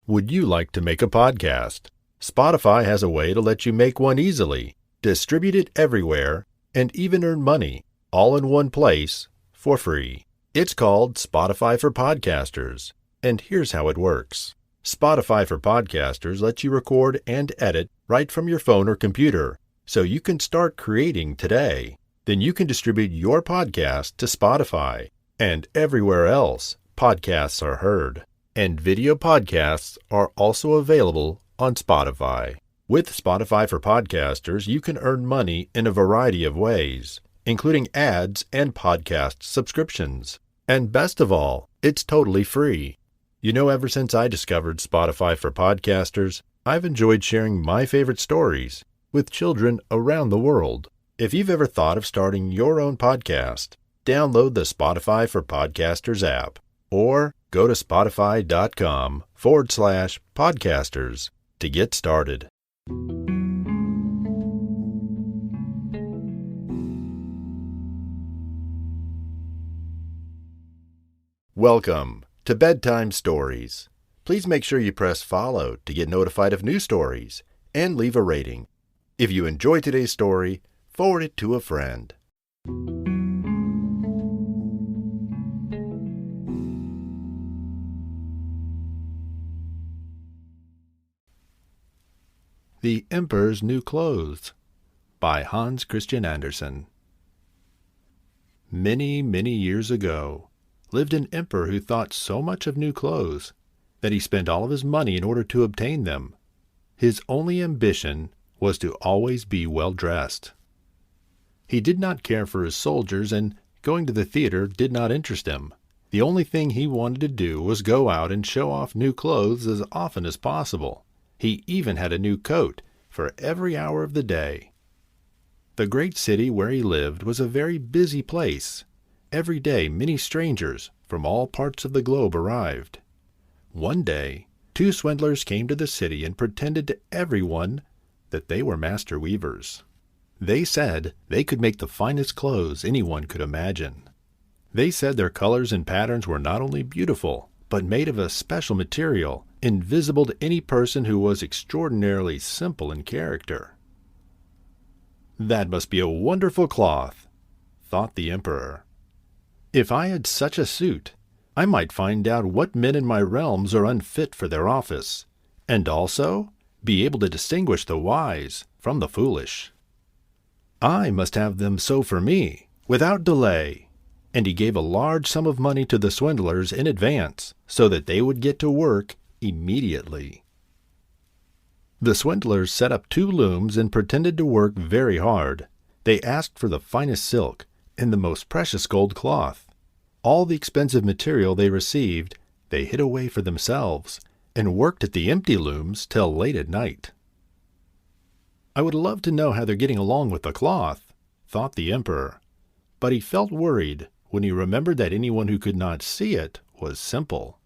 Would you like to make a podcast? Spotify has a way to let you make one easily, distribute it everywhere, and even earn money, all in one place, for free. It's called Spotify for Podcasters, and here's how it works. Spotify for Podcasters lets you record and edit right from your phone or computer, so you can start creating today. Then you can distribute your podcast to Spotify, and everywhere else podcasts are heard. And video podcasts are also available on Spotify. With Spotify for Podcasters, you can earn money in a variety of ways, including ads and podcast subscriptions. And best of all, it's totally free. You know, ever since I discovered Spotify for Podcasters, I've enjoyed sharing my favorite stories with children around the world. If you've ever thought of starting your own podcast, download the Spotify for Podcasters app or go to spotify.com/podcasters to get started. Welcome to Bedtime Stories. Please make sure you press follow to get notified of new stories and leave a rating. If you enjoyed today's story, forward it to a friend. The Emperor's New Clothes by Hans Christian Andersen. Many, many years ago, lived an emperor who thought so much of new clothes that he spent all of his money in order to obtain them. His only ambition was to always be well dressed. He did not care for his soldiers, and going to the theater did not interest him. The only thing he wanted to do was go out and show off new clothes as often as possible. He even had a new coat for every hour of the day. The great city where he lived was a very busy place. Every day many strangers from all parts of the globe arrived. One day, two swindlers came to the city and pretended to everyone that they were master weavers. They said they could make the finest clothes anyone could imagine. They said their colors and patterns were not only beautiful, but made of a special material, invisible to any person who was extraordinarily simple in character. "That must be a wonderful cloth," thought the emperor. "If I had such a suit, I might find out what men in my realms are unfit for their office, and also be able to distinguish the wise from the foolish. I must have them so for me, without delay." And he gave a large sum of money to the swindlers in advance, so that they would get to work immediately. The swindlers set up two looms and pretended to work very hard. They asked for the finest silk and the most precious gold cloth. All the expensive material they received, they hid away for themselves, and worked at the empty looms till late at night. "I would love to know how they're getting along with the cloth," thought the emperor, but he felt worried when he remembered that anyone who could not see it was simple.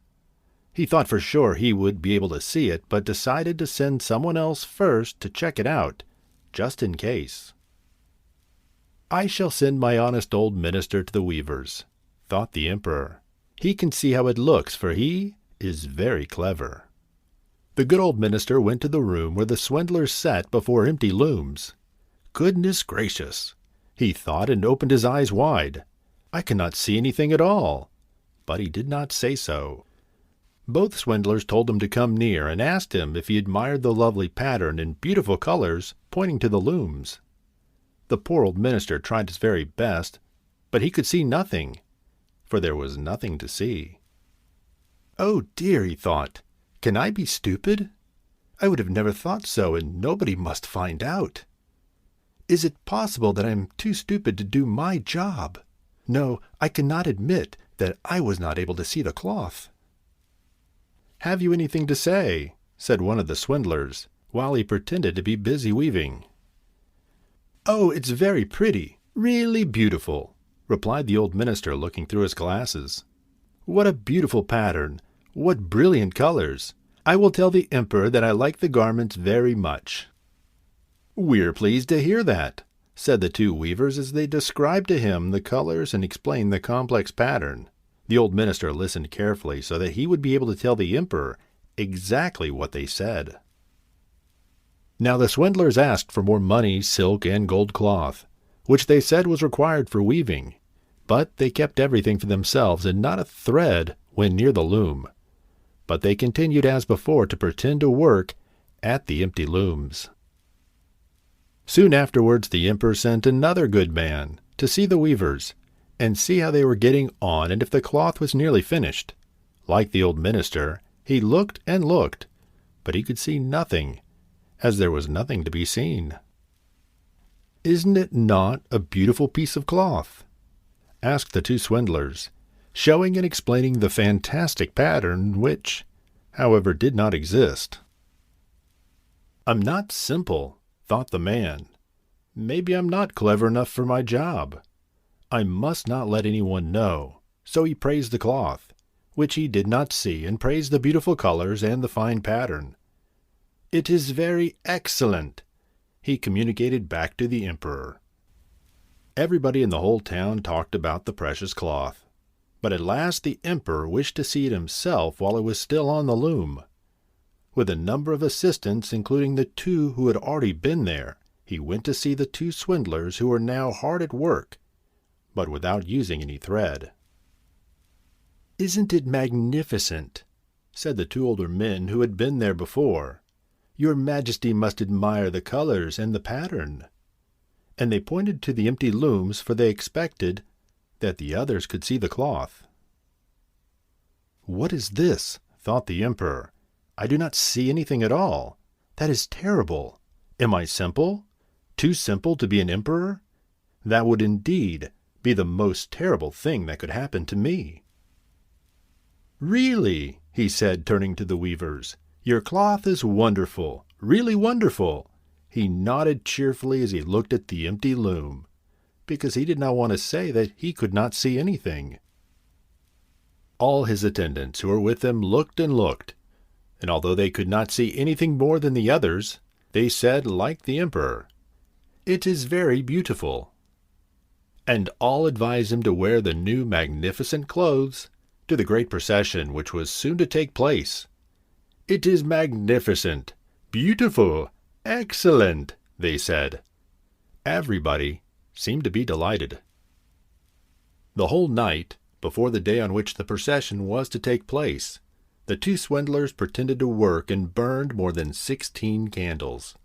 He thought for sure he would be able to see it, but decided to send someone else first to check it out, just in case. "I shall send my honest old minister to the weavers," thought the emperor. "He can see how it looks, for he is very clever." The good old minister went to the room where the swindlers sat before empty looms. "Goodness gracious," he thought, and opened his eyes wide. "I cannot see anything at all." But he did not say so. Both swindlers told him to come near and asked him if he admired the lovely pattern and beautiful colors, pointing to the looms. The poor old minister tried his very best, but he could see nothing, for there was nothing to see. "Oh dear," he thought, "can I be stupid? I would have never thought so, and nobody must find out. Is it possible that I am too stupid to do my job? No, I cannot admit that I was not able to see the cloth." "Have you anything to say?" said one of the swindlers, while he pretended to be busy weaving. "Oh, it's very pretty, really beautiful," replied the old minister, looking through his glasses. "What a beautiful pattern! What brilliant colors! I will tell the emperor that I like the garments very much." "We're pleased to hear that," said the two weavers as they described to him the colors and explained the complex pattern. The old minister listened carefully so that he would be able to tell the emperor exactly what they said. Now the swindlers asked for more money, silk, and gold cloth, which they said was required for weaving, but they kept everything for themselves, and not a thread went near the loom. But they continued as before to pretend to work at the empty looms. Soon afterwards the emperor sent another good man to see the weavers, and see how they were getting on, and if the cloth was nearly finished. Like the old minister, he looked and looked, but he could see nothing, as there was nothing to be seen. "Isn't it not a beautiful piece of cloth?" asked the two swindlers, showing and explaining the fantastic pattern, which, however, did not exist. "I'm not simple," thought the man. "Maybe I'm not clever enough for my job. I must not let anyone know." So he praised the cloth, which he did not see, and praised the beautiful colors and the fine pattern. "It is very excellent," he communicated back to the emperor. Everybody in the whole town talked about the precious cloth, but at last the emperor wished to see it himself while it was still on the loom. With a number of assistants, including the two who had already been there, he went to see the two swindlers who were now hard at work, but without using any thread. "Isn't it magnificent?" said the two older men who had been there before. "Your Majesty must admire the colors and the pattern." And they pointed to the empty looms, for they expected that the others could see the cloth. "What is this?" thought the emperor. "I do not see anything at all. That is terrible. Am I simple? Too simple to be an emperor? That would indeed be the most terrible thing that could happen to me." "Really," he said, turning to the weavers, "your cloth is wonderful, really wonderful." He nodded cheerfully as he looked at the empty loom, because he did not want to say that he could not see anything. All his attendants who were with him looked and looked, and although they could not see anything more than the others, they said, like the emperor, "It is very beautiful." And all advised him to wear the new magnificent clothes to the great procession which was soon to take place. "It is magnificent, beautiful, excellent," they said. Everybody seemed to be delighted. The whole night, before the day on which the procession was to take place, the two swindlers pretended to work and burned more than 16 candles.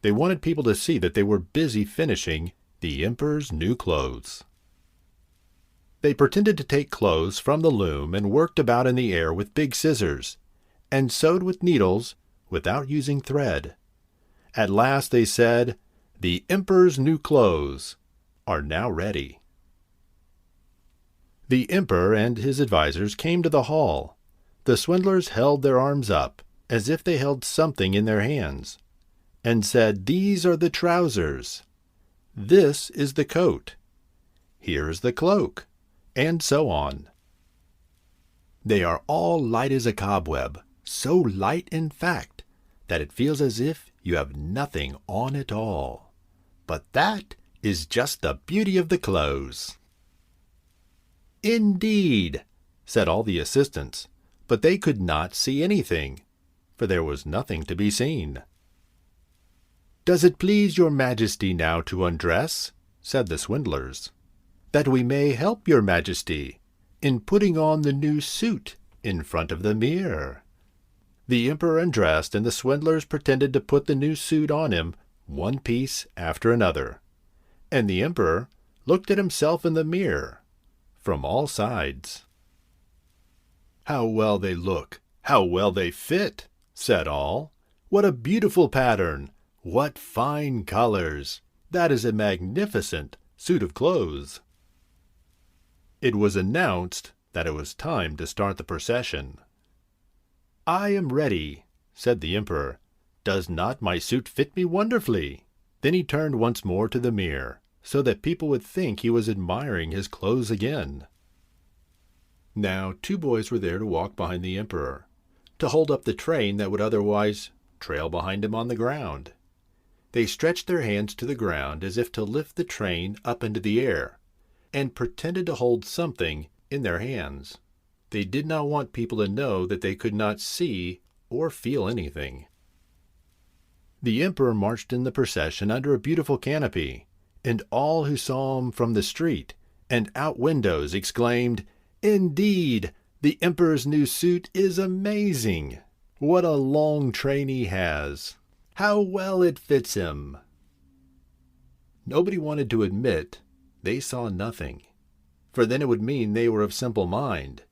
They wanted people to see that they were busy finishing the emperor's new clothes. They pretended to take clothes from the loom and worked about in the air with big scissors, and sewed with needles without using thread. At last they said, "The emperor's new clothes are now ready." The emperor and his advisers came to the hall. The swindlers held their arms up, as if they held something in their hands, and said, "These are the trousers. This is the coat. Here is the cloak," and so on. They are all light as a cobweb, so light, in fact, that it feels as if you have nothing on at all. But that is just the beauty of the clothes. "Indeed," said all the assistants, but they could not see anything, for there was nothing to be seen. "Does it please your Majesty now to undress?" said the swindlers, "that we may help your Majesty in putting on the new suit in front of the mirror." The emperor undressed, and the swindlers pretended to put the new suit on him, one piece after another. And the emperor looked at himself in the mirror from all sides. "How well they look! How well they fit!" said all. "What a beautiful pattern! What fine colors! That is a magnificent suit of clothes." It was announced that it was time to start the procession. "I am ready," said the emperor. "Does not my suit fit me wonderfully?" Then he turned once more to the mirror, so that people would think he was admiring his clothes again. Now 2 boys were there to walk behind the emperor, to hold up the train that would otherwise trail behind him on the ground. They stretched their hands to the ground as if to lift the train up into the air, and pretended to hold something in their hands. They did not want people to know that they could not see or feel anything. The emperor marched in the procession under a beautiful canopy, and all who saw him from the street and out windows exclaimed, "Indeed, the emperor's new suit is amazing! What a long train he has! How well it fits him!" Nobody wanted to admit they saw nothing, for then it would mean they were of simple mind.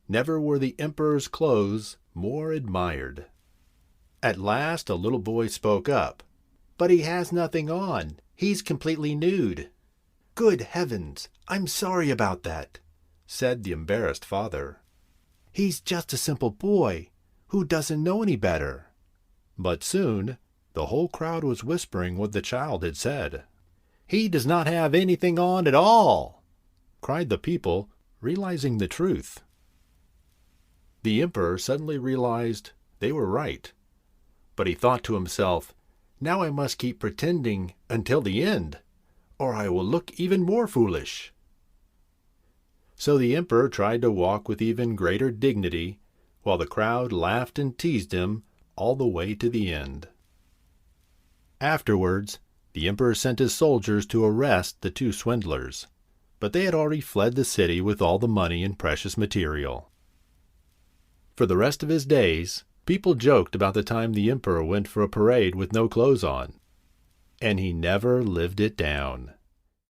Never were the emperor's clothes more admired. At last a little boy spoke up. "But he has nothing on. He's completely nude." "Good heavens, I'm sorry about that," said the embarrassed father. "He's just a simple boy who doesn't know any better." But soon the whole crowd was whispering what the child had said. "He does not have anything on at all," cried the people, realizing the truth. The emperor suddenly realized they were right, but he thought to himself, "Now I must keep pretending until the end, or I will look even more foolish." So the emperor tried to walk with even greater dignity, while the crowd laughed and teased him all the way to the end. Afterwards, the emperor sent his soldiers to arrest the two swindlers, but they had already fled the city with all the money and precious material. For the rest of his days, people joked about the time the emperor went for a parade with no clothes on, and he never lived it down.